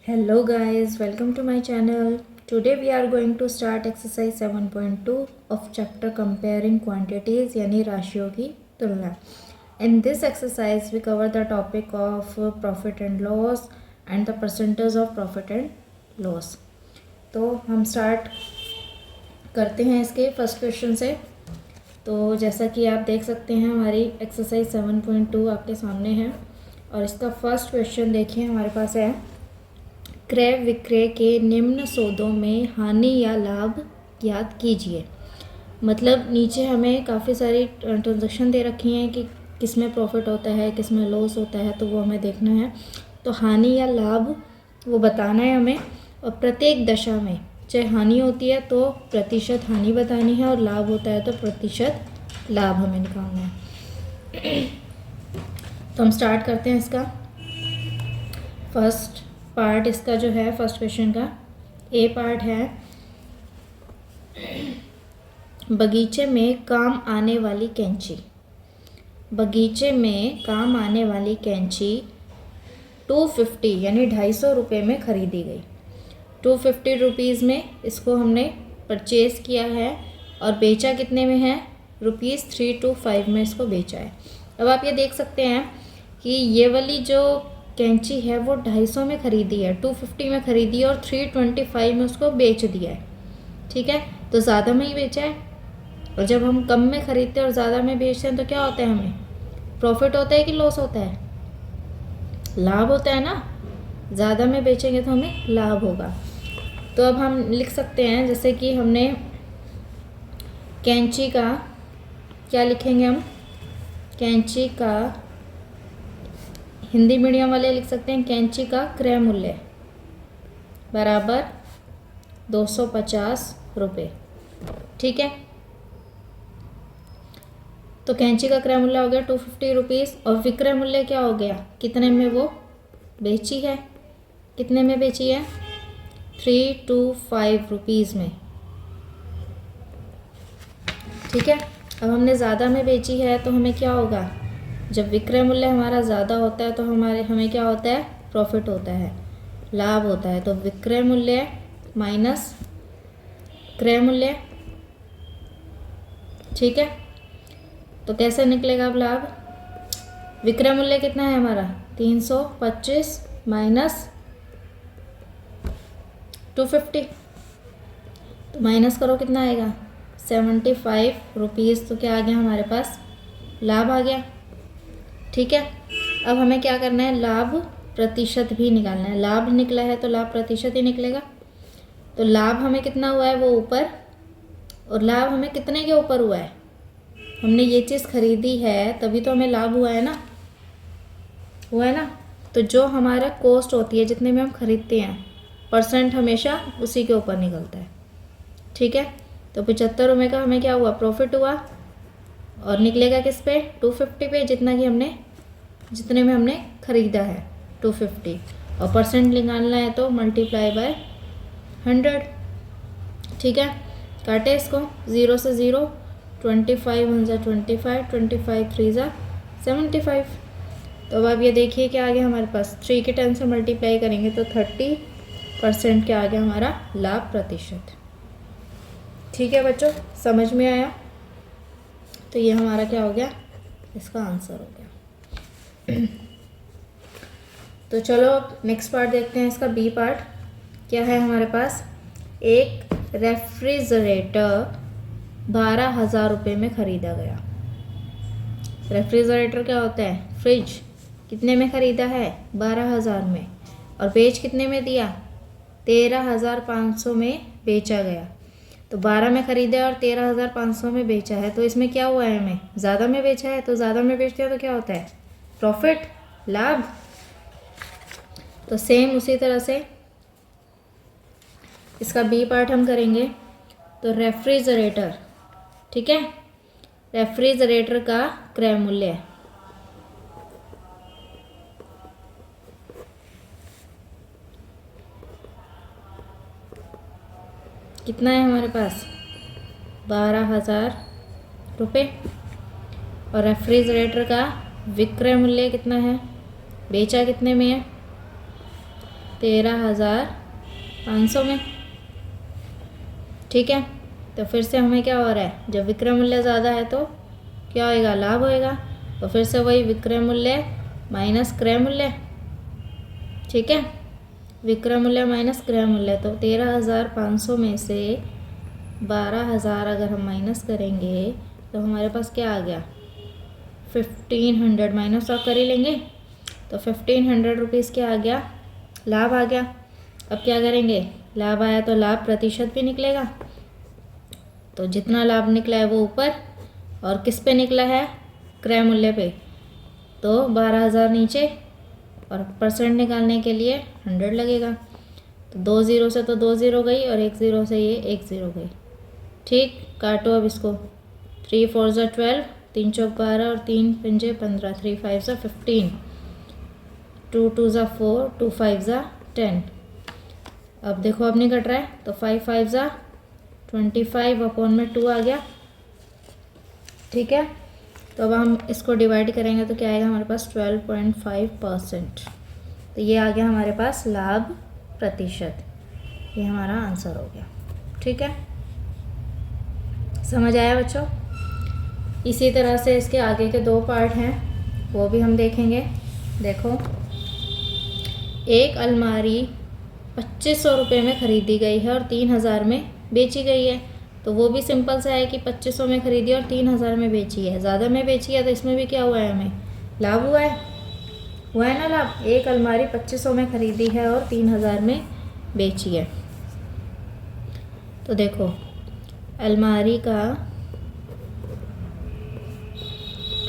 Hello guys, welcome to my channel. Today we are going to start exercise 7.2 of chapter comparing quantities यानी राशियों की तुलना. In this exercise we cover the topic of profit and loss and the percentage of profit and loss. तो हम start करते हैं इसके first question से. तो जैसा कि आप देख सकते हैं हमारी एक्सरसाइज 7.2 आपके सामने है और इसका फर्स्ट क्वेश्चन देखिए हमारे पास है क्रय विक्रय के निम्न सौदों में हानि या लाभ ज्ञात कीजिए. मतलब नीचे हमें काफ़ी सारी ट्रांजैक्शन दे रखी हैं कि किस में प्रॉफिट होता है किस में लॉस होता है, तो वो हमें देखना है. तो हानि या लाभ वो बताना है हमें और प्रत्येक दशा में चाहे हानि होती है तो प्रतिशत हानि बतानी है और लाभ होता है तो प्रतिशत लाभ हमें निकालना है. तो हम स्टार्ट करते हैं इसका फर्स्ट पार्ट. इसका जो है फर्स्ट क्वेश्चन का ए पार्ट है बगीचे में काम आने वाली कैंची. बगीचे में काम आने वाली कैंची 250 यानी 250 रुपये में ख़रीदी गई. 250 रुपीज़ में इसको हमने परचेज़ किया है और बेचा कितने में है ₹325 में इसको बेचा है. अब आप ये देख सकते हैं कि ये वाली जो कैंची है वो 250 में ख़रीदी है, 250 में ख़रीदी है और 325 में उसको बेच दिया है. ठीक है, तो ज़्यादा में ही बेचा है. और जब हम कम में ख़रीदते हैं और ज़्यादा में बेचते हैं तो क्या होता है, हमें प्रॉफिट होता है कि लॉस होता है? लाभ होता है ना. ज़्यादा में बेचेंगे तो हमें लाभ होगा. तो अब हम लिख सकते हैं जैसे कि हमने कैंची का क्या लिखेंगे, हम कैंची का हिंदी मीडियम वाले लिख सकते हैं कैंची का क्रय मूल्य बराबर 250 रुपये. ठीक है, तो कैंची का क्रय मूल्य हो गया 250 रुपीज़ और विक्रय मूल्य क्या हो गया, कितने में वो बेची है, कितने में बेची है 325 रुपीज़ में. ठीक है, अब हमने ज़्यादा में बेची है तो हमें क्या होगा, जब विक्रय मूल्य हमारा ज़्यादा होता है तो हमें क्या होता है, प्रॉफिट होता है, लाभ होता है. तो विक्रय मूल्य माइनस क्रय मूल्य. ठीक है, तो कैसे निकलेगा अब लाभ. विक्रय मूल्य कितना है हमारा 325 माइनस 250, तो माइनस करो कितना आएगा 75 रुपीज़. तो क्या आ गया हमारे पास, लाभ आ गया. ठीक है, अब हमें क्या करना है, लाभ प्रतिशत भी निकालना है. लाभ निकला है तो लाभ प्रतिशत ही निकलेगा. तो लाभ हमें कितना हुआ है वो ऊपर, और लाभ हमें कितने के ऊपर हुआ है, हमने ये चीज़ खरीदी है तभी तो हमें लाभ हुआ है ना, हुआ है ना. तो जो हमारा कॉस्ट होती है जितने में हम खरीदते हैं परसेंट हमेशा उसी के ऊपर निकलता है. ठीक है, तो 75 रुपये का हमें क्या हुआ, प्रॉफिट हुआ और निकलेगा किस पे 250 पे, जितने में हमने ख़रीदा है 250 और परसेंट निकालना है तो मल्टीप्लाई बाय 100. ठीक है, काटे इसको 0 से 0, 25 1 जा 25, 25 3 जा 75. तो अब आप ये देखिए क्या आ गया हमारे पास, 3 के 10 से मल्टीप्लाई करेंगे तो 30% क्या आ गया हमारा लाभ प्रतिशत. ठीक है बच्चों, समझ में आया. तो ये हमारा क्या हो गया, इसका आंसर हो गया. तो चलो नेक्स्ट पार्ट देखते हैं. इसका बी पार्ट क्या है हमारे पास, एक रेफ्रिजरेटर 12,000 रुपये में ख़रीदा गया. रेफ्रिजरेटर क्या होता है, फ्रिज. कितने में ख़रीदा है 12,000 में और बेच कितने में दिया 13,500 में बेचा गया. तो 12 में ख़रीदा और 13,500 में बेचा है, तो इसमें क्या हुआ है, हमें ज़्यादा में बेचा है. तो ज़्यादा में बेचते हैं तो क्या होता है, प्रॉफिट, लाभ. तो सेम उसी तरह से इसका बी पार्ट हम करेंगे. तो रेफ्रिजरेटर, ठीक है, रेफ्रिजरेटर का क्रय मूल्य कितना है हमारे पास 12,000 रुपये और रेफ्रिजरेटर का विक्रय मूल्य कितना है, बेचा कितने में है 13,500 में। ठीक है, तो फिर से हमें क्या हो रहा है, जब विक्रय मूल्य ज़्यादा है तो क्या होएगा, लाभ होएगा। तो फिर से वही विक्रय मूल्य माइनस क्रय मूल्य। ठीक है, विक्रय मूल्य माइनस क्रय मूल्य, तो 13,500 में से 12,000 अगर हम माइनस करेंगे तो हमारे पास क्या आ गया, 1500 माइनस आप कर ही लेंगे। तो 1500 रुपीज़ क्या आ गया, लाभ आ गया। अब क्या करेंगे, लाभ आया तो लाभ प्रतिशत भी निकलेगा। तो जितना लाभ निकला है वो ऊपर, और किस पे निकला है, क्रय मूल्य पे, तो 12,000 नीचे, और परसेंट निकालने के लिए 100 लगेगा। तो 2 0 से तो 2 0 गई, और 1 0 से ये 1 0 गई। ठीक, काटो अब इसको। 3 4 ज़ा 12, 3 चौक 12 और 3 पंजे 15, 3 5 ज़ा 15, 2 2 ज़ा 4, 2 5 ज़ा 10। अब देखो अब नहीं कट रहा है, तो 5 5 ज़ा 25 अपॉन में 2 आ गया। ठीक है, तो अब हम इसको डिवाइड करेंगे तो क्या आएगा हमारे पास, 12.5%। तो ये आ गया हमारे पास लाभ प्रतिशत। ये हमारा आंसर हो गया। ठीक है, समझ आया बच्चों। इसी तरह से इसके आगे के 2 पार्ट हैं, वो भी हम देखेंगे। देखो, एक अलमारी 2500 रुपये में ख़रीदी गई है और 3,000 में बेची गई है। तो वो भी सिंपल सा है कि 2500 में ख़रीदी और 3,000 में बेची है। ज़्यादा में बेची है तो इसमें भी क्या हुआ है, हमें लाभ हुआ है ना लाभ। एक अलमारी 2500 में ख़रीदी है और 3,000 में बेची है। तो देखो, अलमारी का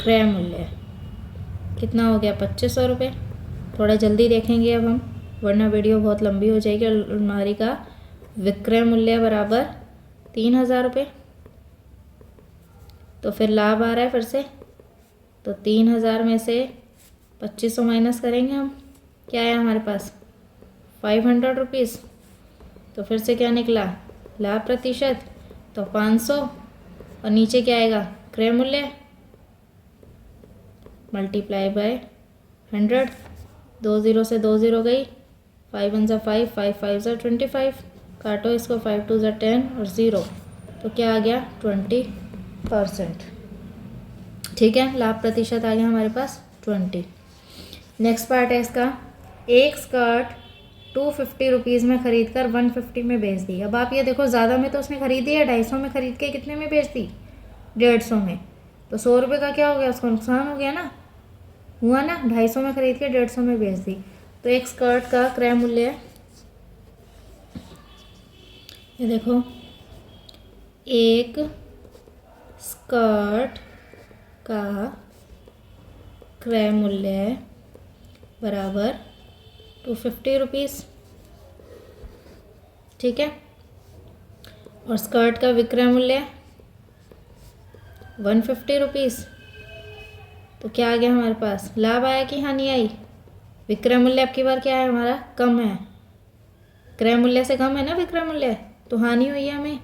क्रय मूल्य कितना हो गया, 2500 रुपये। थोड़ा जल्दी देखेंगे अब हम, वरना वीडियो बहुत लंबी हो जाएगी। अलमारी का विक्रय मूल्य बराबर 3,000 रुपये। तो फिर लाभ आ रहा है फिर से, तो 3,000 में से 2500 माइनस करेंगे हम, क्या आया हमारे पास, 500 रुपीज़। तो फिर से क्या निकला, लाभ प्रतिशत, तो 500, और नीचे क्या आएगा, क्रय मूल्य मल्टीप्लाई बाय 100। 2 0 से 2 0 गई, 5 1 ज़ा 5, 5 5 ज़ा 25। काटो इसको, 5 2 ज़ा 10 और 0, तो क्या आ गया, 20%। ठीक है, लाभ प्रतिशत आ गया हमारे पास 20। नेक्स्ट पार्ट है इसका, एक स्कर्ट 250 रुपीज़ में ख़रीद कर 150 में बेच दी। अब आप ये देखो, ज़्यादा में तो उसने ख़रीदी है, 250 में ख़रीद के कितने में बेच दी, 150 में। तो 100 रुपये का क्या हो गया, उसको नुकसान हो गया ना, हुआ ना। 250 में ख़रीद के 150 में बेच दी। तो एक स्कर्ट का क्रय मूल्य, ये देखो, एक स्कर्ट का क्रय मूल्य बराबर 250 रुपीज़। ठीक है, और स्कर्ट का विक्रय मूल्य 150 रुपीज़। तो क्या आ गया हमारे पास, लाभ आया कि हानि आई। विक्रय मूल्य अब की बार क्या है हमारा, कम है, क्रय मूल्य से कम है ना विक्रय मूल्य, तो हानि हुई है हमें।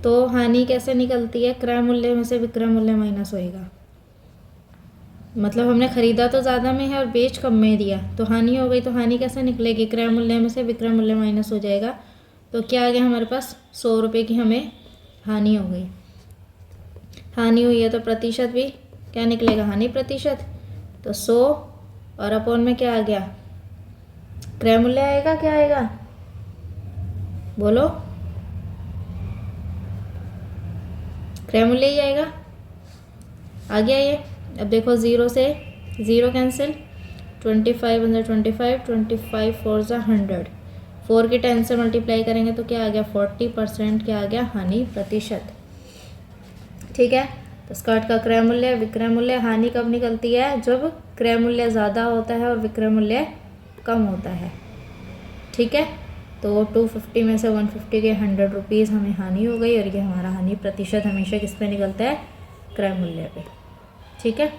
तो हानि कैसे निकलती है, क्रय मूल्य में से विक्रय मूल्य माइनस होएगा। मतलब हमने ख़रीदा तो ज़्यादा में है और बेच कम में दिया, तो हानि हो गई। तो हानि कैसे निकलेगी, क्रय मूल्य में से विक्रय मूल्य माइनस हो जाएगा। तो क्या आ गया हमारे पास, 100 रुपये की हमें हानि हो गई। हानि हुई है तो प्रतिशत भी क्या निकलेगा, हानि प्रतिशत। तो 100 और अपॉन में क्या आ गया, क्रय मूल्य आएगा, क्या आएगा बोलो, क्रय मूल्य ही आएगा। आ गया ये। अब देखो, 0 से 0 कैंसिल, 25 1 25, 25 4 ज़ा 100, 4 की 10 से मल्टीप्लाई करेंगे तो क्या आ गया, 40%, क्या आ गया, हानि प्रतिशत। ठीक है, तो स्कर्ट का क्रय मूल्य, विक्रय मूल्य, हानि कब निकलती है, जब क्रय मूल्य ज़्यादा होता है और विक्रय मूल्य कम होता है। ठीक है, तो 250 में से 150 के 100 रुपीज़ हमें हानि हो गई, और ये हमारा हानि प्रतिशत हमेशा किस पे निकलता है, क्रय मूल्य पे। ठीक है,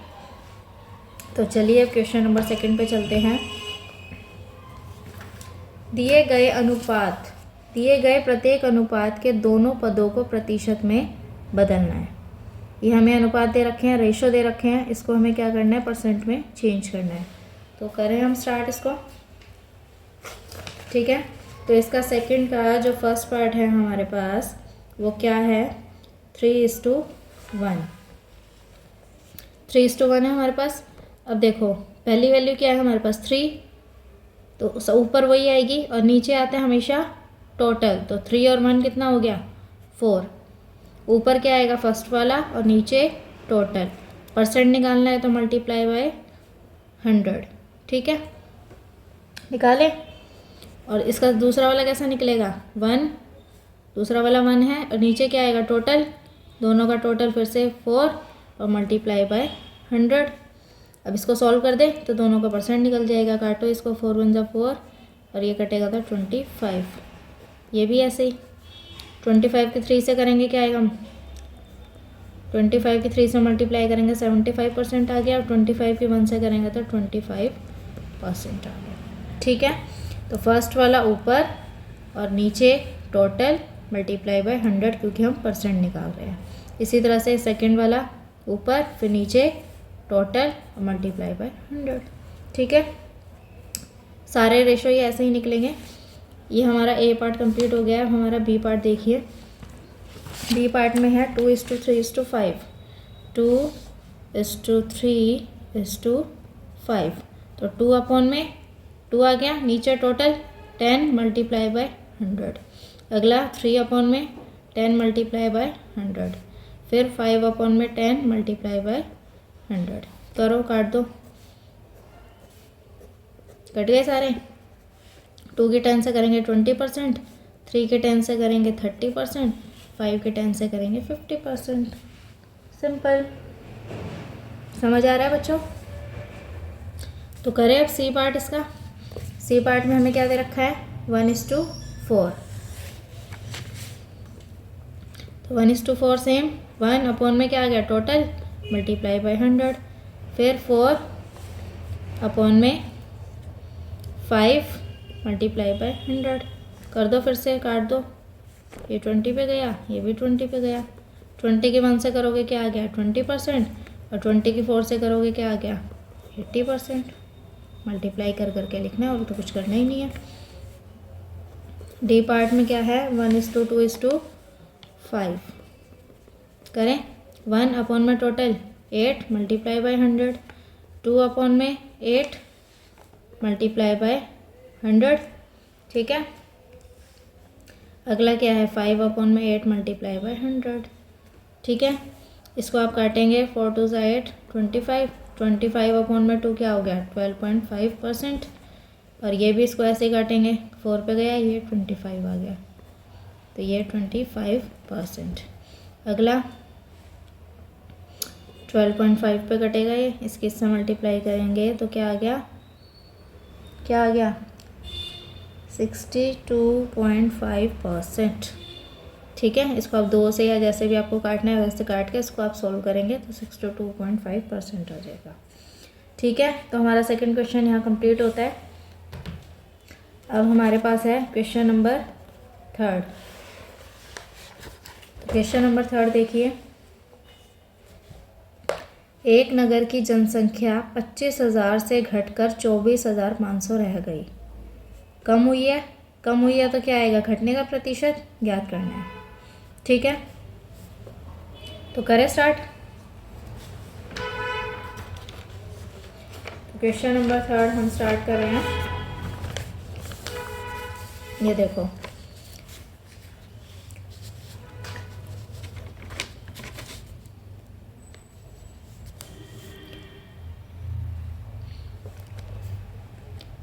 तो चलिए अब क्वेश्चन नंबर 2 पे चलते हैं। दिए गए प्रत्येक अनुपात के दोनों पदों को प्रतिशत में बदलना है। ये हमें अनुपात दे रखे हैं, रेशो दे रखे हैं, इसको हमें क्या करना है, परसेंट में चेंज करना है। तो करें हम स्टार्ट इसको। ठीक है। तो इसका सेकंड का जो फर्स्ट पार्ट है हमारे पास वो क्या है, 3:1। 3:1 है हमारे पास। अब देखो पहली वैल्यू क्या है हमारे पास 3, तो ऊपर वही आएगी और नीचे आता है हमेशा टोटल। तो 3 और 1 कितना हो गया 4। ऊपर क्या आएगा फर्स्ट वाला और नीचे टोटल। परसेंट निकालना है तो मल्टीप्लाई बाय 100। ठीक है, निकाले। और इसका दूसरा वाला कैसा निकलेगा 1, दूसरा वाला 1 है और नीचे क्या आएगा टोटल, दोनों का टोटल फिर से 4 और मल्टीप्लाई बाय 100। अब इसको सॉल्व कर दे तो दोनों का परसेंट निकल जाएगा। काटो इसको, 4 1 जा 4 और ये कटेगा तो 25। ये भी ऐसे ही 25 की 3 से करेंगे क्या आएगा, 25 की 3 से मल्टीप्लाई करेंगे 75% आ गया और 25 की 1 से करेंगे तो 25% आ गया। ठीक है, तो फर्स्ट वाला ऊपर और नीचे टोटल मल्टीप्लाई बाय 100 क्योंकि हम परसेंट निकाल रहे हैं। इसी तरह से सेकंड वाला ऊपर फिर नीचे टोटल और मल्टीप्लाई बाय 100। ठीक है, सारे रेशो ये ऐसे ही निकलेंगे। ये हमारा ए पार्ट कंप्लीट हो गया है। अब हमारा बी पार्ट देखिए। बी पार्ट में है 2:3:5, 2:3:5। तो 2 अपॉन में 2 आ गया, नीचे टोटल 10 मल्टीप्लाई बाय 100। अगला 3 अपॉन में 10 मल्टीप्लाई बाय 100, फिर 5 अपॉन में 10 मल्टीप्लाई बाय 100। करो, काट दो, कट गए सारे। 2 के 10 से करेंगे 20%, 3 के 10 से करेंगे 30%, 5 के 10 से करेंगे 50%। सिंपल, समझ आ रहा है बच्चों? तो करें अब सी पार्ट इसका। सी पार्ट में हमें क्या दे रखा है 1:4। तो 1:4 सेम, 1 अपॉन में क्या आ गया टोटल मल्टीप्लाई बाय 100, फिर 4 अपॉन में 5 मल्टीप्लाई बाय 100। कर दो फिर से, काट दो। ये 20 पे गया, ये भी 20 पे गया। 20 की 1 से करोगे क्या आ गया 20% और 20 की 4 से करोगे क्या आ गया 80%। मल्टीप्लाई कर करके लिखना है और तो कुछ करना ही नहीं है। डी पार्ट में क्या है 1:2:5। करें, 1 अपॉन में टोटल 8 मल्टीप्लाई बाय 100, 2 अपॉन में 8 मल्टीप्लाई बाय 100। ठीक है, अगला क्या है 5 अपॉन में 8 मल्टीप्लाई बाय 100। ठीक है, इसको आप काटेंगे, 4 2 8 25, 25 अपॉन में 2 क्या हो गया 12.5%। और ये भी इसको ऐसे ही काटेंगे, 4 पे गया, ये 25 आ गया, तो ये 25%। अगला 12.5 पे कटेगा, ये इसके इससे मल्टीप्लाई करेंगे तो क्या आ गया, क्या आ गया 62.5%। ठीक है, इसको आप 2 से या जैसे भी आपको काटना है वैसे काट के इसको आप सोल्व करेंगे तो 62.5% हो जाएगा। ठीक है, तो हमारा सेकंड क्वेश्चन यहाँ कंप्लीट होता है। अब हमारे पास है क्वेश्चन नंबर 3। क्वेश्चन नंबर 3 देखिए। एक नगर की जनसंख्या 25,000 से घटकर 24,500 रह गई। कम हुई है, कम हुई है तो क्या आएगा घटने का प्रतिशत ज्ञात करना है। ठीक है, तो करें स्टार्ट। क्वेश्चन नंबर 3 हम स्टार्ट कर रहे हैं। ये देखो,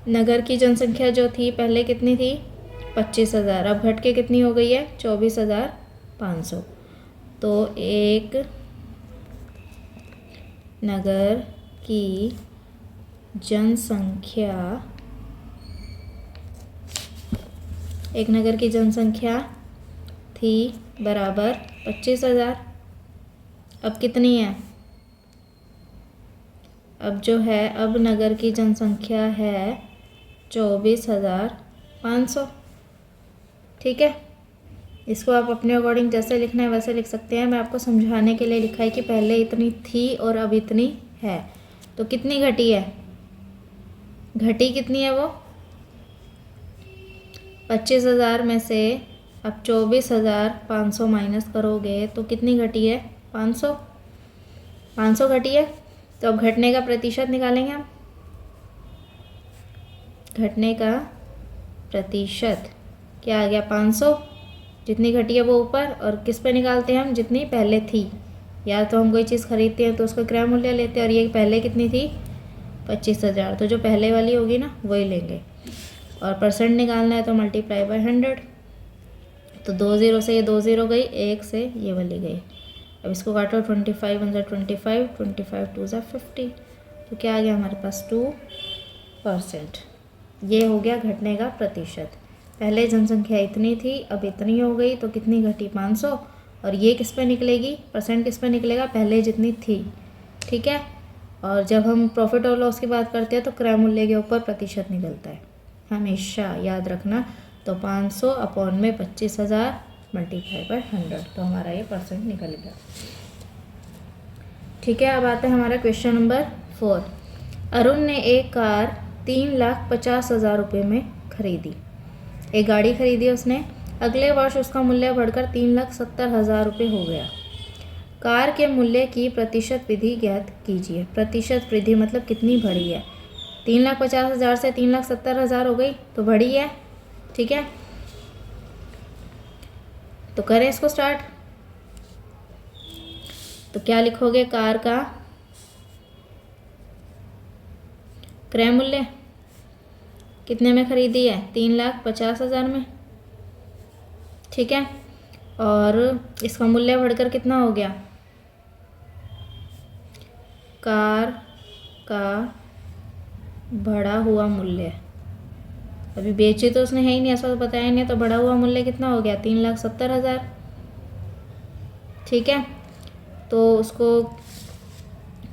नगर की जनसंख्या जो थी पहले कितनी थी 25,000, अब घट के कितनी हो गई है 24,500। तो एक नगर की जनसंख्या, एक नगर की जनसंख्या थी बराबर 25,000। अब कितनी है, अब जो है अब नगर की जनसंख्या है 24,500। ठीक है, इसको आप अपने अकॉर्डिंग जैसे लिखना है वैसे लिख सकते हैं। मैं आपको समझाने के लिए लिखा है कि पहले इतनी थी और अब इतनी है, तो कितनी घटी है, घटी कितनी है वो 25,000 में से अब 24,500 माइनस करोगे तो कितनी घटी है? 500। 500 घटी है। तो अब घटने का प्रतिशत निकालेंगे हम। घटने का प्रतिशत क्या आ गया? 500। जितनी घटी है वो ऊपर, और किस पे निकालते हैं हम? जितनी पहले थी। या तो हम कोई चीज़ खरीदते हैं तो उसका क्रय मूल्य लेते हैं, और ये पहले कितनी थी? 25,000। तो जो पहले वाली होगी ना वही लेंगे, और परसेंट निकालना है तो मल्टीप्लाई बाय 100। तो 2 0 से ये 2 0 गई, 1 से ये वाली गई। अब इसको काटो, 25 1 25, 25 2 50। तो क्या आ गया हमारे पास? 2%। ये हो गया घटने का प्रतिशत। पहले जनसंख्या इतनी थी, अब इतनी हो गई, तो कितनी घटी? 500। और ये किस पे निकलेगी? परसेंट किस पे निकलेगा? पहले जितनी थी। ठीक है। और जब हम प्रॉफिट और लॉस की बात करते हैं तो क्रय मूल्य के ऊपर प्रतिशत निकलता है, हमेशा याद रखना। तो 500 अपॉन में 25,000 मल्टीप्लाई बाय 100, तो हमारा ये परसेंट निकल गया। ठीक है। अब आता है हमारा क्वेश्चन नंबर 4। अरुण ने एक कार 3,50,000 रुपये में खरीदी। एक गाड़ी खरीदी उसने। अगले वर्ष उसका मूल्य बढ़कर 3,70,000 रुपये हो गया। कार के मूल्य की प्रतिशत वृद्धि ज्ञात कीजिए। प्रतिशत वृद्धि मतलब कितनी बढ़ी है? 3,50,000 से 3,70,000 हो गई, तो बढ़ी है। ठीक है। तो करें इसको स्टार्ट। तो क्या लिखोगे? कार का क्रय मूल्य कितने में खरीदी है? 3,50,000 में। ठीक है। और इसका मूल्य बढ़कर कितना हो गया? कार का बढ़ा हुआ मूल्य, अभी बेची तो उसने है ही नहीं, ऐसा तो बताया नहीं, तो बढ़ा हुआ मूल्य कितना हो गया? 3,70,000। ठीक है। तो उसको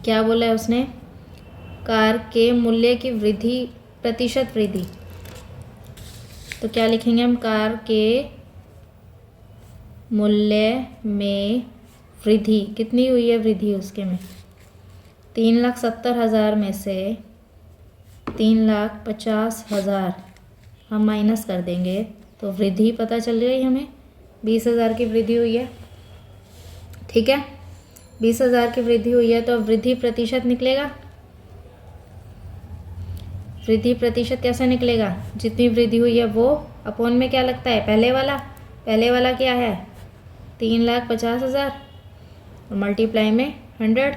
क्या बोला है उसने? कार के मूल्य की वृद्धि, प्रतिशत वृद्धि। तो क्या लिखेंगे हम? कार के मूल्य में वृद्धि कितनी हुई है? वृद्धि उसके में 3,70,000 में से 3,50,000 हम माइनस कर देंगे, तो वृद्धि पता चल गई हमें। 20,000 की वृद्धि हुई है। ठीक है। 20,000 की वृद्धि हुई है, तो अब वृद्धि प्रतिशत निकलेगा। वृद्धि प्रतिशत कैसे निकलेगा? जितनी वृद्धि हुई है वो अपॉन में क्या लगता है? पहले वाला। पहले वाला क्या है? 3,50,000, और मल्टीप्लाई में 100।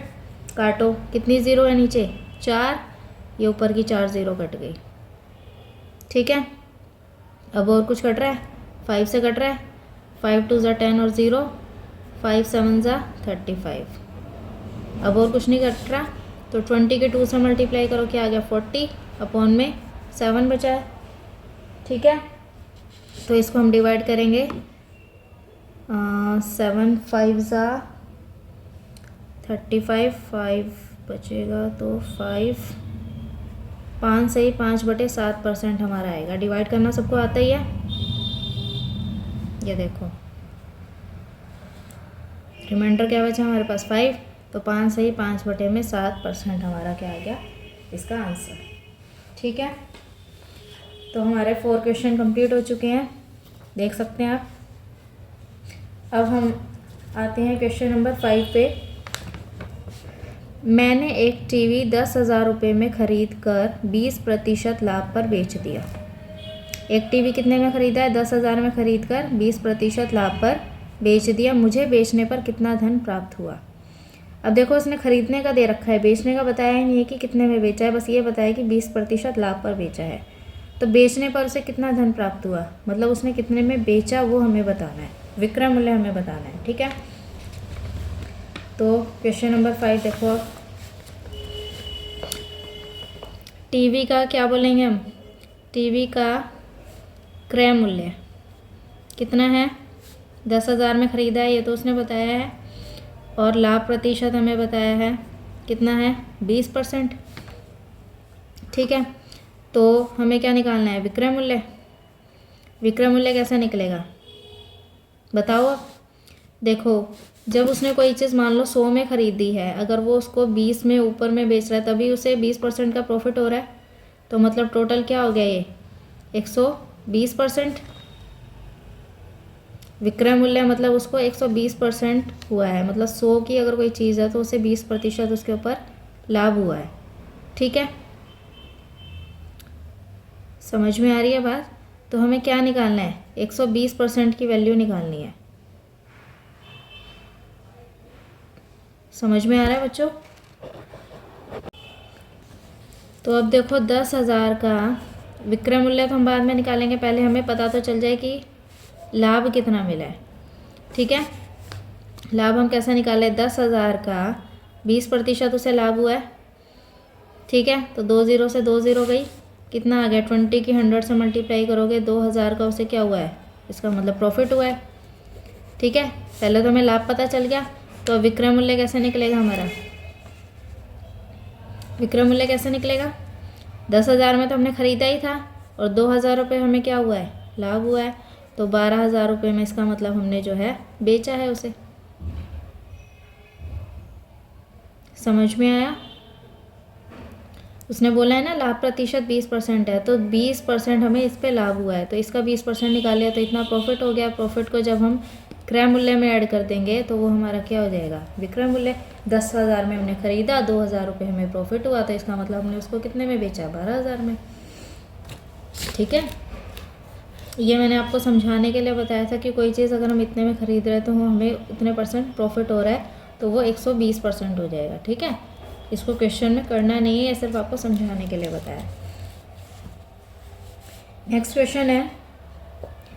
काटो, कितनी ज़ीरो है नीचे? 4। ये ऊपर की 4 ज़ीरो कट गई। ठीक है। अब और कुछ कट रहा है? 5 से कट रहा है। 5 2 ज़ा 10 और 0, 5 7 ज़ा 35। अब और कुछ नहीं कट रहा, तो 20 के 2 से मल्टीप्लाई करो, क्या आ गया? 40 अपॉन में 7 बचा है। ठीक है। तो इसको हम डिवाइड करेंगे। 7 5 ज़ा 35, 5 बचेगा तो 5 से ही 5/7% हमारा आएगा। डिवाइड करना सबको आता ही है। ये देखो, रिमाइंडर क्या बचा हमारे पास? 5। तो 5 से ही 5/7% हमारा क्या आ गया? इसका आंसर। ठीक है। तो हमारे 4 क्वेश्चन कंप्लीट हो चुके हैं, देख सकते हैं आप। अब हम आते हैं क्वेश्चन नंबर 5 पे। मैंने एक टीवी 10,000 रुपये में खरीद कर 20% लाभ पर बेच दिया। एक टीवी कितने में ख़रीदा है? 10,000 में खरीद कर 20% लाभ पर बेच दिया। मुझे बेचने पर कितना धन प्राप्त हुआ? अब देखो, उसने खरीदने का दे रखा है, बेचने का बताया ही नहीं है कि कितने में बेचा है, बस ये बताया कि 20% लाभ पर बेचा है। तो बेचने पर उसे कितना धन प्राप्त हुआ, मतलब उसने कितने में बेचा वो हमें बताना है, विक्रय मूल्य हमें बताना है। ठीक है। तो क्वेश्चन नंबर 5 देखो आप। टीवी का क्या बोलेंगे हम? टीवी का क्रय मूल्य कितना है? 10,000 में ख़रीदा है, ये तो उसने बताया है। और लाभ प्रतिशत हमें बताया है कितना है? 20%। ठीक है। तो हमें क्या निकालना है? विक्रय मूल्य। विक्रय मूल्य कैसे निकलेगा बताओ आप। देखो, जब उसने कोई चीज़ मान लो 100 में ख़रीदी है, अगर वो उसको 20 में ऊपर में बेच रहा है, तभी उसे 20% का प्रॉफिट हो रहा है। तो मतलब टोटल क्या हो गया? ये 20%। विक्रय मूल्य मतलब उसको 120% हुआ है, मतलब 100 की अगर कोई चीज़ है तो उसे 20% उसके ऊपर लाभ हुआ है। ठीक है, समझ में आ रही है बात? तो हमें क्या निकालना है, 120% की वैल्यू निकालनी है। समझ में आ रहा है बच्चों? तो अब देखो 10,000 का विक्रय मूल्य तो हम बाद में निकालेंगे, पहले हमें पता तो चल जाए कि लाभ कितना मिला है। ठीक है, लाभ हम कैसे निकाले, 10,000 का 20% उसे लाभ हुआ है। ठीक है, तो 2 0 से 2 0 गई, कितना आ गया, 20 की 100 से मल्टीप्लाई करोगे 2,000 का उसे क्या हुआ है, इसका मतलब प्रॉफिट हुआ है। ठीक है, पहले तो हमें लाभ पता चल गया, तो विक्रय मूल्य कैसे निकलेगा हमारा, विक्रय मूल्य कैसे निकलेगा, 10,000 में तो हमने ख़रीदा ही था और 2,000 रुपये हमें क्या हुआ है, लाभ हुआ है, तो 12,000 रुपये में इसका मतलब हमने जो है बेचा है उसे। समझ में आया? उसने बोला है ना लाभ प्रतिशत 20% है, तो 20% हमें इस पे लाभ हुआ है, तो इसका 20% निकाल लिया तो इतना प्रॉफिट हो गया। प्रॉफिट को जब हम क्रय मूल्य में ऐड कर देंगे तो वो हमारा क्या हो जाएगा, विक्रय मूल्य। 10,000 में हमने ख़रीदा, 2,000 रुपये हमें प्रॉफिट हुआ, तो इसका मतलब हमने उसको कितने में बेचा, 12,000 में। ठीक है, ये मैंने आपको समझाने के लिए बताया था कि कोई चीज़ अगर हम इतने में ख़रीद रहे हैं तो हमें इतने % प्रॉफिट हो रहा है, तो वो 120% हो जाएगा। ठीक है, इसको क्वेश्चन में करना नहीं है, सिर्फ आपको समझाने के लिए बताया। नेक्स्ट क्वेश्चन है,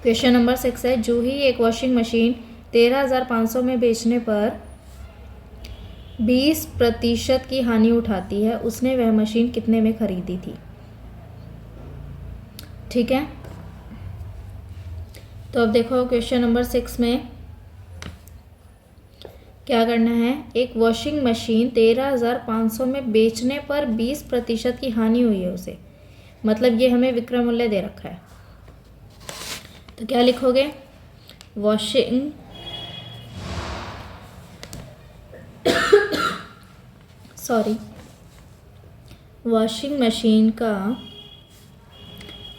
क्वेश्चन नंबर 6 है, जूही एक वॉशिंग मशीन 13,500 में बेचने पर 20% की हानि उठाती है, उसने वह मशीन कितने में खरीदी थी। ठीक है, तो अब देखो क्वेश्चन नंबर 6 में क्या करना है, एक वॉशिंग मशीन 13,500 में बेचने पर 20% की हानि हुई है उसे, मतलब ये हमें विक्रय मूल्य दे रखा है। तो क्या लिखोगे, वॉशिंग वॉशिंग मशीन का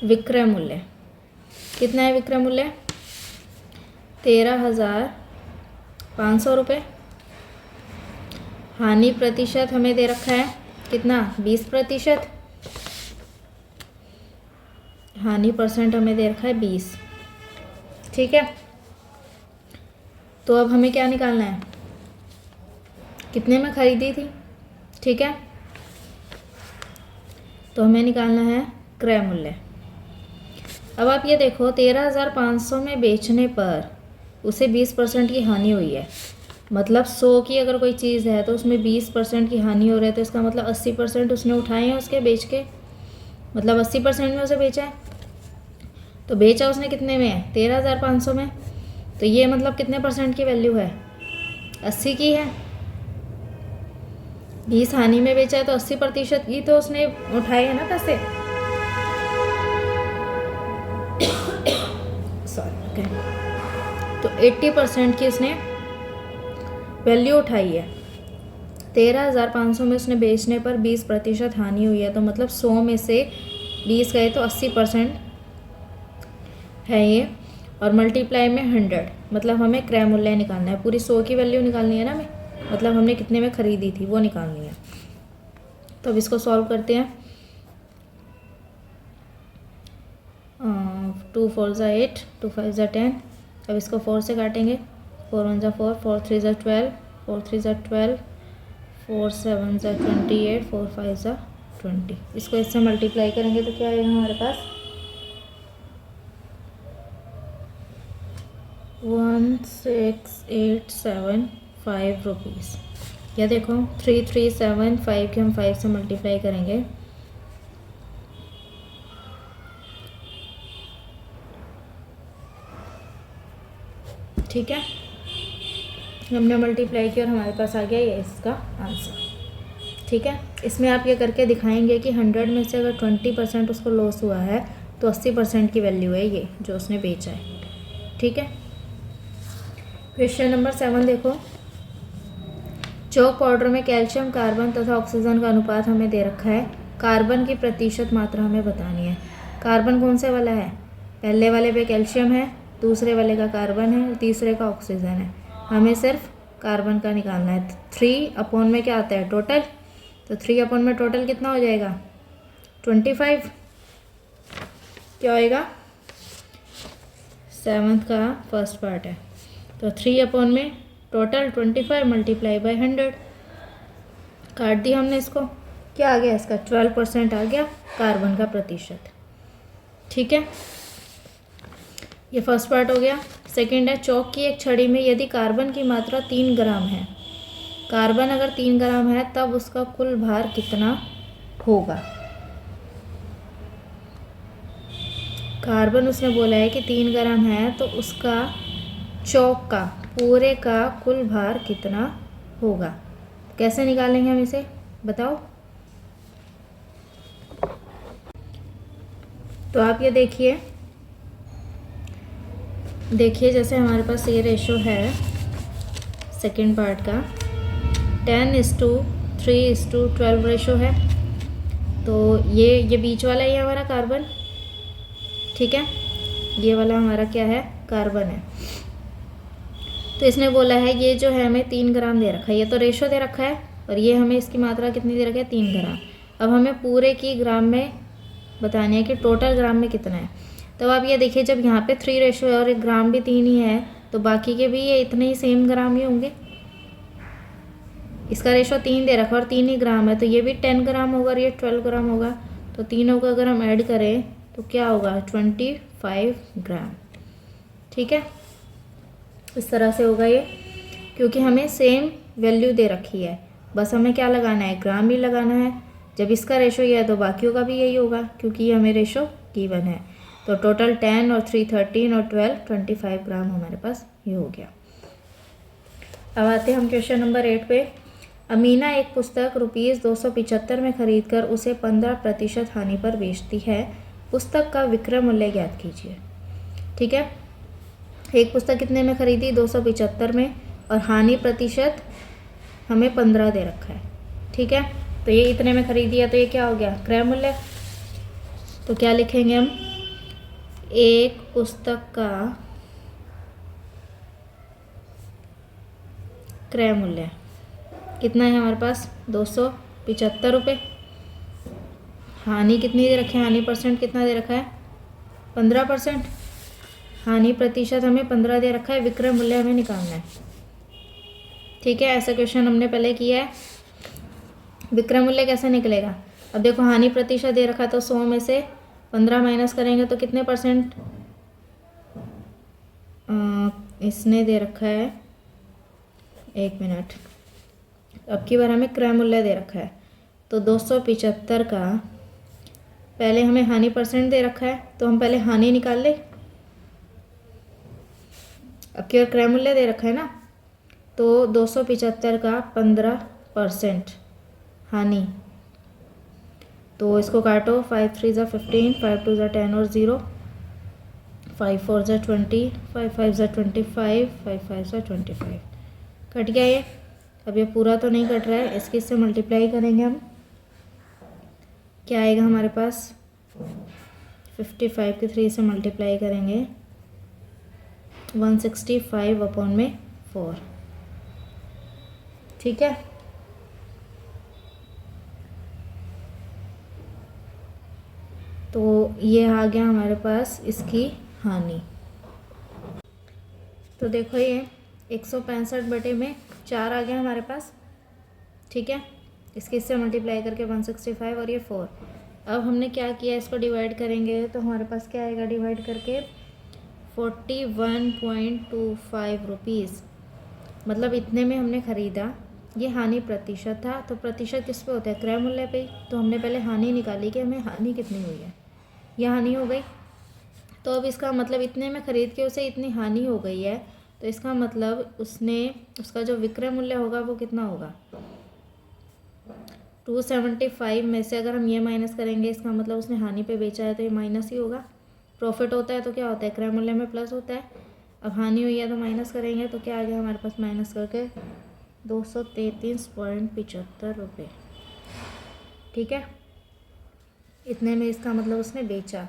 विक्रय मूल्य कितना है, विक्रय मूल्य 13,500 रुपये। हानि प्रतिशत हमें दे रखा है कितना, 20%। हानि % हमें दे रखा है 20। ठीक है, तो अब हमें क्या निकालना है, कितने में खरीदी थी। ठीक है, तो हमें निकालना है क्रय मूल्य। अब आप ये देखो 13,500 में बेचने पर उसे 20% की हानि हुई है, मतलब 100 की अगर कोई चीज़ है तो उसमें 20% की हानि हो रही है, तो इसका मतलब 80% उसने उठाए हैं उसके बेच के, मतलब 80% में उसे बेचा है। तो बेचा उसने कितने में है, 13,500 में, तो ये मतलब कितने % की वैल्यू है, 80 की है। 20 हानि में बेचा है तो 80% की तो उसने उठाई है ना पैसे। सॉरी, तो 80% की उसने वैल्यू उठाई है। 13,500 में उसने बेचने पर 20% हानि हुई है, तो मतलब 100 में से 20 गए तो 80% है ये, और मल्टीप्लाई में 100, मतलब हमें क्रय मूल्य निकालना है। पूरी 100 की वैल्यू निकालनी है ना हमें, मतलब हमने कितने में ख़रीदी थी वो निकालनी है। तो अब इसको सॉल्व करते हैं। 2 4 ज़ा 8, 2 5 ज़ा 10। अब इसको 4 से काटेंगे, 4 1 ज़ा 4, 4 3 ज़ा 12, 4 3 ज़ा 12, 4 7 ज़ा 28, 4 5 ज़ा 20। इसको इससे मल्टीप्लाई करेंगे तो क्या आएगा हमारे पास, 16,875 रुपीज़। या देखो 3,375 के हम 5 से मल्टीप्लाई करेंगे, ठीक है, हमने मल्टीप्लाई किया और हमारे पास आ गया ये इसका आंसर। ठीक है, इसमें आप ये करके दिखाएंगे कि 100 में से अगर 20% उसको लॉस हुआ है तो 80% की वैल्यू है ये जो उसने बेचा है। ठीक है, क्वेश्चन नंबर 7 देखो, चौक पाउडर में कैल्शियम, कार्बन तथा ऑक्सीजन का अनुपात हमें दे रखा है। कार्बन की प्रतिशत मात्रा हमें बतानी है। कार्बन कौन से वाला है, पहले वाले पे कैल्शियम है, दूसरे वाले का कार्बन है, तीसरे का ऑक्सीजन है। हमें सिर्फ कार्बन का निकालना है। 3 में क्या आता है टोटल, तो 3 में टोटल कितना हो जाएगा 25। क्या होएगा 7th का फर्स्ट पार्ट है, तो 3 में टोटल 25 मल्टीप्लाई बाई 100। काट दिया हमने इसको, क्या आ गया इसका 12% आ गया कार्बन का प्रतिशत। ठीक है, ये फर्स्ट पार्ट हो गया। सेकंड है, चौक की एक छड़ी में यदि कार्बन की मात्रा 3 ग्राम है, कार्बन अगर 3 ग्राम है तब उसका कुल भार कितना होगा। कार्बन उसने बोला है कि 3 ग्राम है, तो उसका चौक का पूरे का कुल भार कितना होगा। कैसे निकालेंगे हम इसे बताओ। तो आप ये देखिए जैसे हमारे पास ये रेशो है सेकंड पार्ट का 10:3:12 रेशो है। तो ये बीच वाला ही हमारा कार्बन, ठीक है, ये वाला हमारा क्या है कार्बन है। तो इसने बोला है ये जो है हमें 3 ग्राम दे रखा है, ये तो रेशो दे रखा है, और ये हमें इसकी मात्रा कितनी दे रखी है 3 ग्राम। अब हमें पूरे की ग्राम में बतानी है कि टोटल ग्राम में कितना है। तो आप ये देखिए जब यहाँ पे 3 रेशो है और एक ग्राम भी 3 ही है, तो बाकी के भी ये इतने ही सेम ग्राम ही होंगे। इसका रेशो 3 दे रखा और 3 ही ग्राम है, तो ये भी 10 ग्राम होगा और ये 12 ग्राम होगा। तो तीनों को अगर हम ऐड करें तो क्या होगा 25 ग्राम। ठीक है, इस तरह से होगा ये, क्योंकि हमें सेम वैल्यू दे रखी है, बस हमें क्या लगाना है ग्राम ही लगाना है। जब इसका रेशो ये है तो बाकियों का भी यही होगा, क्योंकि ये हमें रेशो गिवन है। तो टोटल 10 और 3 13 और 12 25 ग्राम हमारे पास ये हो गया। अब आते हैं हम क्वेश्चन नंबर 8 पे। अमीना एक पुस्तक ₹275 में खरीद कर उसे 15% हानि पर बेचती है। पुस्तक का विक्रय मूल्य ज्ञात कीजिए। ठीक है, एक पुस्तक कितने में खरीदी 275 में, और हानि प्रतिशत हमें 15 दे रखा है। ठीक है, तो ये इतने में खरीदी है, तो ये क्या हो गया क्रय मूल्य। तो क्या लिखेंगे हम, एक पुस्तक का क्रय मूल्य कितना है हमारे पास 275 रुपये। हानि कितनी दे रखे हैं, हानि परसेंट कितना दे रखा है 15%। हानि प्रतिशत हमें 15 दे रखा है, विक्रय मूल्य हमें निकालना है। ठीक है, ऐसा क्वेश्चन हमने पहले किया है। विक्रय मूल्य कैसे निकलेगा, अब देखो हानि प्रतिशत दे रखा, तो 100 में से 15 माइनस करेंगे तो कितने परसेंट इसने दे रखा है, 1 मिनट, अब की बार हमें क्रय मूल्य दे रखा है। तो 275 का पहले हमें हानि परसेंट दे रखा है, तो हम पहले हानि निकाल ले। अब की बार क्रय मूल्य दे रखा है ना, तो 275 का 15% हानि, तो इसको काटो, 5 3 ज़ा 15, 5 2 ज़ा 10 और 0, 5 4 ज़ा 20, 5 5 ज़ा 25, 5 5 ज़ा 25, कट गया ये। अब ये पूरा तो नहीं कट रहा है, इसके इससे मल्टीप्लाई करेंगे हम, क्या आएगा हमारे पास 55 के 3 से मल्टीप्लाई करेंगे 165/4। ठीक है, तो ये आ गया हमारे पास इसकी हानि। तो देखो ये 165/4 आ गया हमारे पास। ठीक है, इसके इससे मल्टीप्लाई करके 165 और ये 4। अब हमने क्या किया, इसको डिवाइड करेंगे तो हमारे पास क्या आएगा डिवाइड करके 41.25 रुपीज़, मतलब इतने में हमने ख़रीदा। ये हानि प्रतिशत था, तो प्रतिशत किस पे होता है क्रय मूल्य पे, तो हमने पहले हानि निकाली कि हमें हानि कितनी हुई है, यह हानि हो गई। तो अब इसका मतलब इतने में ख़रीद के उसे इतनी हानि हो गई है, तो इसका मतलब उसका जो विक्रय मूल्य होगा वो कितना होगा 275 में से अगर हम ये माइनस करेंगे, इसका मतलब उसने हानि पे बेचा है तो ये माइनस ही होगा। प्रॉफिट होता है तो क्या होता है क्रय मूल्य में प्लस होता है। अब हानि हुई है तो माइनस करेंगे, तो क्या आ गया हमारे पास माइनस करके 233.75 रुपये। ठीक है, इतने में इसका मतलब उसने बेचा।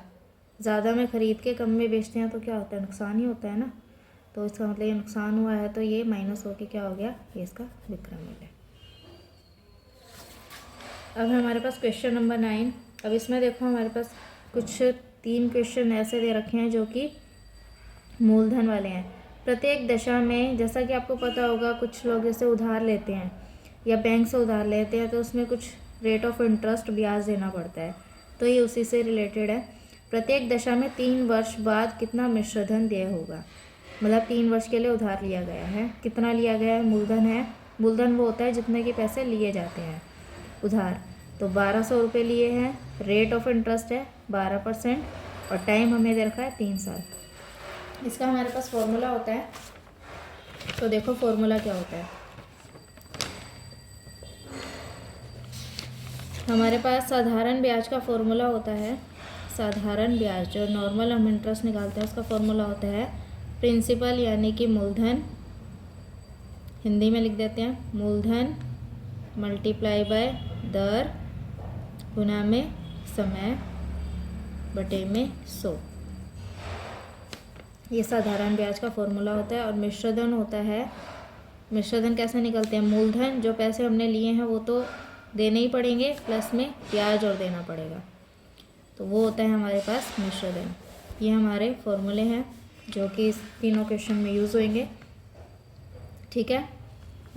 ज़्यादा में ख़रीद के कम में बेचते हैं तो क्या होता है, नुकसान ही होता है ना। तो इसका मतलब ये नुकसान हुआ है, तो ये माइनस होके क्या हो गया, ये इसका विक्रय मूल्य। अब हमारे पास क्वेश्चन नंबर 9। अब इसमें देखो हमारे पास कुछ 3 क्वेश्चन ऐसे दे रखे हैं जो कि मूलधन वाले हैं। प्रत्येक दशा में, जैसा कि आपको पता होगा, कुछ लोग जैसे उधार लेते हैं या बैंक से उधार लेते हैं तो उसमें कुछ रेट ऑफ इंटरेस्ट ब्याज देना पड़ता है, तो ये उसी से रिलेटेड है। प्रत्येक दशा में 3 वर्ष बाद कितना मिश्रधन देय होगा, मतलब 3 वर्ष के लिए उधार लिया गया है, कितना लिया गया है, मूलधन है। मूलधन वो होता है जितने के पैसे लिए जाते हैं उधार। तो 1200 रुपये लिए हैं, रेट ऑफ इंटरेस्ट है 12% और टाइम हमें दे रखा है 3 साल। इसका हमारे पास फॉर्मूला होता है, तो देखो फॉर्मूला क्या होता है। हमारे पास साधारण ब्याज का फॉर्मूला होता है, साधारण ब्याज जो नॉर्मल हम इंटरेस्ट निकालते हैं उसका फॉर्मूला होता है प्रिंसिपल यानी कि मूलधन, हिंदी में लिख देते हैं मूलधन मल्टीप्लाई बाय दर गुना में समय बटे में 100। ये साधारण ब्याज का फॉर्मूला होता है। और मिश्रधन होता है, मिश्रधन कैसे निकलते हैं, मूलधन जो पैसे हमने लिए हैं वो तो देने ही पड़ेंगे, प्लस में ब्याज और देना पड़ेगा, तो वो होता है हमारे पास मिश्रधन। ये हमारे फॉर्मूले हैं जो कि इस तीनों क्वेश्चन में यूज़ होंगे। ठीक है,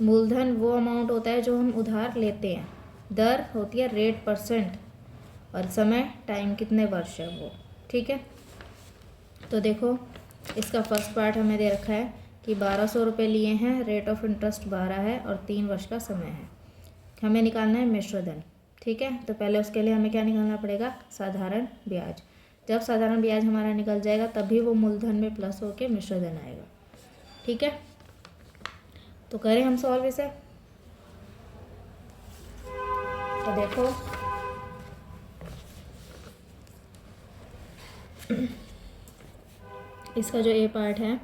मूलधन वो अमाउंट होता है जो हम उधार लेते हैं, दर होती है रेट परसेंट, और समय टाइम कितने वर्ष है वो। ठीक है, तो देखो इसका फर्स्ट पार्ट हमें दे रखा है कि 1200 रुपये लिए हैं, रेट ऑफ इंटरेस्ट 12 है और 3 वर्ष का समय है। हमें निकालना है मिश्रधन। ठीक है, तो पहले उसके लिए हमें क्या निकालना पड़ेगा, साधारण ब्याज। जब साधारण ब्याज हमारा निकल जाएगा तभी वो मूलधन में प्लस होके मिश्रधन आएगा। ठीक है, तो करें हम सॉल्व इसे। तो देखो इसका जो ए पार्ट है,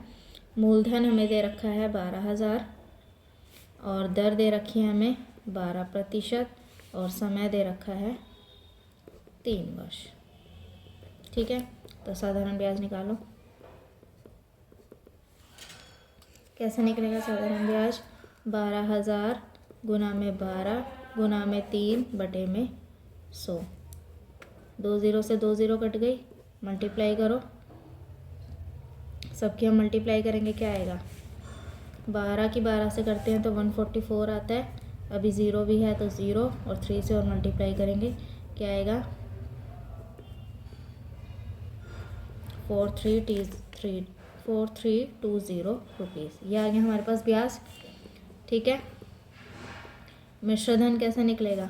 मूलधन हमें दे रखा है 12,000 और दर दे रखी है हमें 12% और समय दे रखा है 3 वर्ष। ठीक है, तो साधारण ब्याज निकालो। कैसे निकलेगा साधारण ब्याज, 12,000 गुना में 12 गुना में 3 बटे में 100। 2 0 से 2 0 कट गई, मल्टीप्लाई करो, सबकी हम मल्टीप्लाई करेंगे, क्या आएगा, 12 की 12 से करते हैं तो 144 आता है। अभी 0 भी है तो 0 और 3 से और मल्टीप्लाई करेंगे, क्या आएगा, 4320 रुपीज़। ये आ गया हमारे पास ब्याज। ठीक है, मिश्रधन कैसे निकलेगा,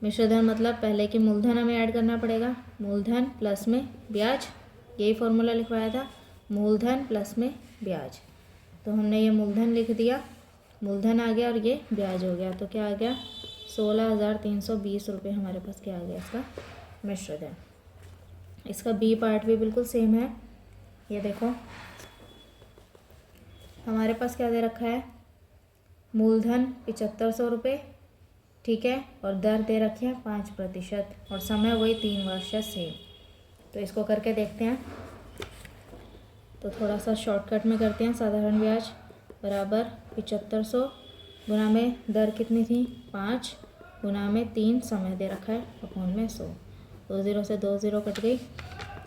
मिश्रधन मतलब पहले की मूलधन हमें ऐड करना पड़ेगा, मूलधन प्लस में ब्याज, यही फॉर्मूला लिखवाया था, मूलधन प्लस में ब्याज। तो हमने ये मूलधन लिख दिया, मूलधन आ गया और ये ब्याज हो गया, तो क्या आ गया, 16,320 रुपये हमारे पास क्या आ गया इसका मिश्रधन। इसका बी पार्ट भी बिल्कुल सेम है। ये देखो हमारे पास क्या दे रखा है, मूलधन 7500 रुपये, ठीक है, और दर दे रखी है 5% और समय वही 3 वर्ष है सेम। तो इसको करके देखते हैं, तो थोड़ा सा शॉर्टकट में करते हैं। साधारण ब्याज बराबर 7500 गुना में दर कितनी थी 5 गुना में 3 समय दे रखा है अपॉन में 100। 2 0 से 2 0 कट गई,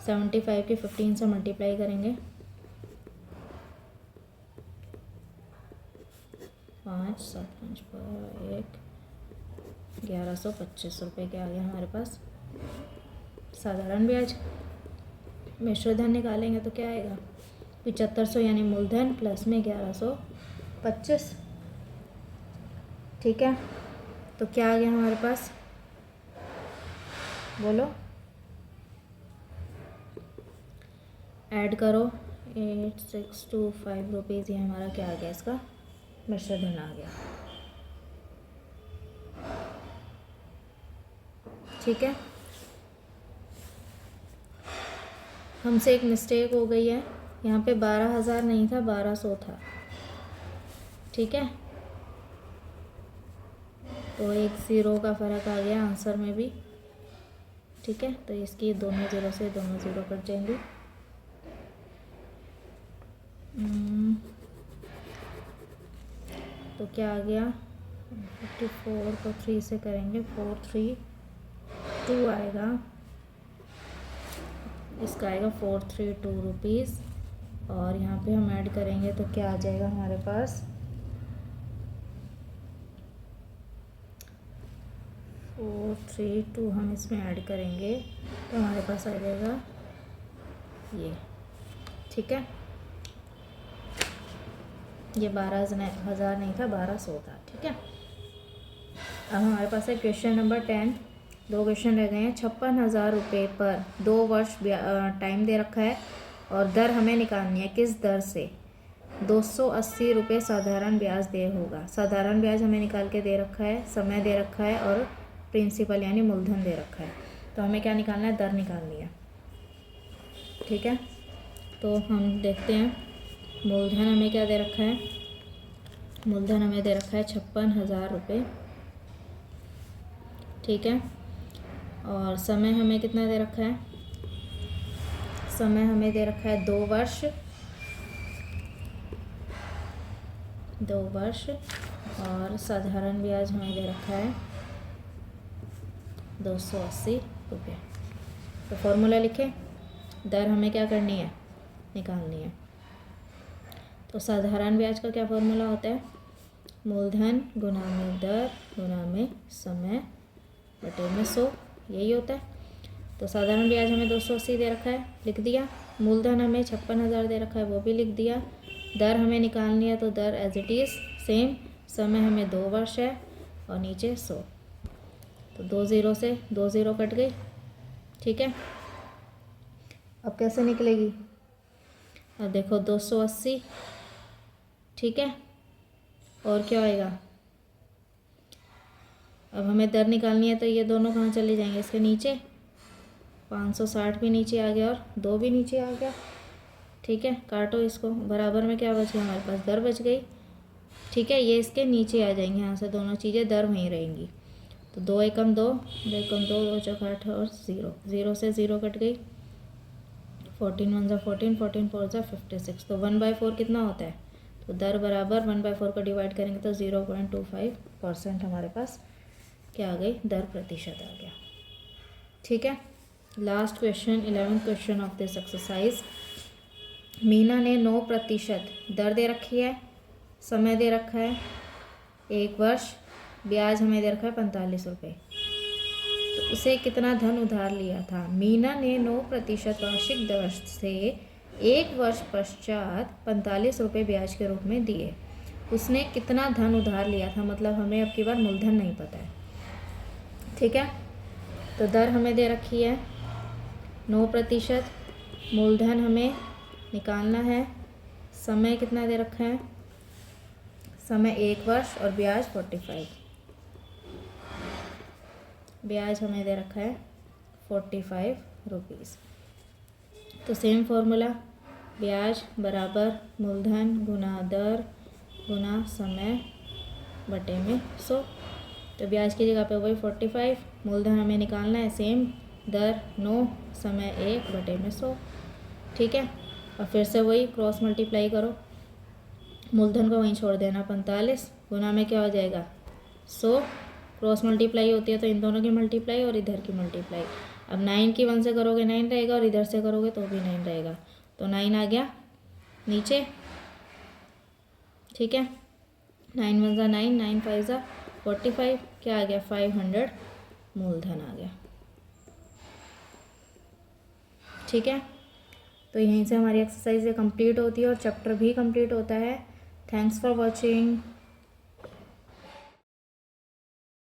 75 की 15 से मल्टीप्लाई करेंगे, 5 7 5 1 1125 रुपये के आ गया हमारे पास साधारण ब्याज। मिश्रधन निकालेंगे तो क्या आएगा, 7500 यानी मूलधन प्लस में 1125। ठीक है, तो क्या आ गया हमारे पास, बोलो, ऐड करो, 8625 रुपीज़, ये हमारा क्या आ गया, इसका मिश्रधन आ गया। ठीक है, हमसे एक मिस्टेक हो गई है, यहाँ पे 12,000 नहीं था 1200 था। ठीक है, तो एक 0 का फ़र्क आ गया आंसर में भी। ठीक है, तो इसकी दोनों ज़ीरो से दोनों ज़ीरो कट जाएंगी। तो क्या आ गया, 54 को 3 से करेंगे 432 आएगा, इसका आएगा 432 रुपीज़। और यहाँ पे हम ऐड करेंगे तो क्या आ जाएगा हमारे पास, 432 हम इसमें ऐड करेंगे तो हमारे पास आ जाएगा ये, ठीक है। ये 12,000 नहीं था, 1200 था, ठीक है। अब हमारे पास है क्वेश्चन नंबर 10, 2 क्वेश्चन रह गए हैं। 56,000 रुपये पर 2 वर्ष टाइम दे रखा है और दर हमें निकालनी है, किस दर से 280 रुपये साधारण ब्याज दे होगा। साधारण ब्याज हमें निकाल के दे रखा है, समय दे रखा है और प्रिंसिपल यानी मूलधन दे रखा है। तो हमें क्या निकालना है, दर निकालनी है, ठीक है। तो हम देखते हैं, मूलधन हमें क्या दे रखा है, मूलधन हमें दे रखा है 56,000 रुपये, ठीक है। और समय हमें कितना दे रखा है, समय हमें दे रखा है 2 वर्ष, 2 वर्ष। और साधारण ब्याज हमें दे रखा है 280 रुपये। तो फॉर्मूला लिखें, दर हमें क्या करनी है, निकालनी है। तो साधारण ब्याज का क्या फॉर्मूला होता है, मूलधन गुना में दर गुना में समय बटे में 100, यही होता है। तो साधारण ब्याज हमें 280 दे रखा है, लिख दिया। मूलधन हमें 56,000 दे रखा है, वो भी लिख दिया। दर हमें निकालनी है तो दर एज इट इज़ सेम। समय हमें 2 वर्ष है और नीचे 100, तो 2 ज़ीरो से 2 ज़ीरो कट गई, ठीक है। अब कैसे निकलेगी, अब देखो 280, ठीक है। और क्या होएगा, अब हमें दर निकालनी है तो ये दोनों कहाँ चले जाएंगे, इसके नीचे। 560 भी नीचे आ गया और 2 भी नीचे आ गया, ठीक है। काटो इसको, बराबर में क्या बच गया हमारे पास, दर बच गई, ठीक है। ये इसके नीचे आ जाएंगे, यहाँ से दोनों चीज़ें दर वहीं रहेंगी। तो 2 एकम 2, 2 एकम 2, 2 चौक 8 और 0, 0 से 0 कट गई। 14 1 जा 14, 14 4 जा 56। तो 1/4 कितना होता है, तो दर बराबर 1/4 को डिवाइड करेंगे तो 0.25% हमारे पास क्या आ गई, दर प्रतिशत आ गया, ठीक है। Last question, 11th question of this exercise. Meena ने 9% दर दे रखी है, समय दे रखा है 1 वर्ष, ब्याज हमें दे रखा है 45 रुपये। तो उसे कितना धन उधार लिया था। मीना ने 9% वार्षिक दर से 1 वर्ष पश्चात 45 रुपये ब्याज के रूप में दिए। उसने कितना धन उधार लिया था, मतलब हमें अब की बार मूलधन नहीं पता है, ठीक है। तो दर हमें दे रखी है 9%, मूलधन हमें निकालना है, समय कितना दे रखा है, समय 1 वर्ष और ब्याज 45, ब्याज हमें दे रखा है 45 रुपीज़। तो सेम फॉर्मूला, ब्याज बराबर मूलधन गुना दर गुना समय बटे में 100। तो ब्याज की जगह पे वही 45, मूलधन हमें निकालना है सेम, दर 9, समय 1 बटे में 100, ठीक है। और फिर से वही क्रॉस मल्टीप्लाई करो, मूलधन को वहीं छोड़ देना, 45 गुना में क्या हो जाएगा 100, क्रॉस मल्टीप्लाई होती है तो इन दोनों की मल्टीप्लाई और इधर की मल्टीप्लाई। अब 9 की 1 से करोगे 9 रहेगा और इधर से करोगे तो भी 9 रहेगा, तो 9 आ गया नीचे, ठीक है। 9 1 जा 9, 9 5 जा 45, क्या आ गया 500 मूलधन आ गया, ठीक है। तो यहीं से हमारी एक्सरसाइज कंप्लीट होती है और चैप्टर भी कंप्लीट होता है। Thanks for watching.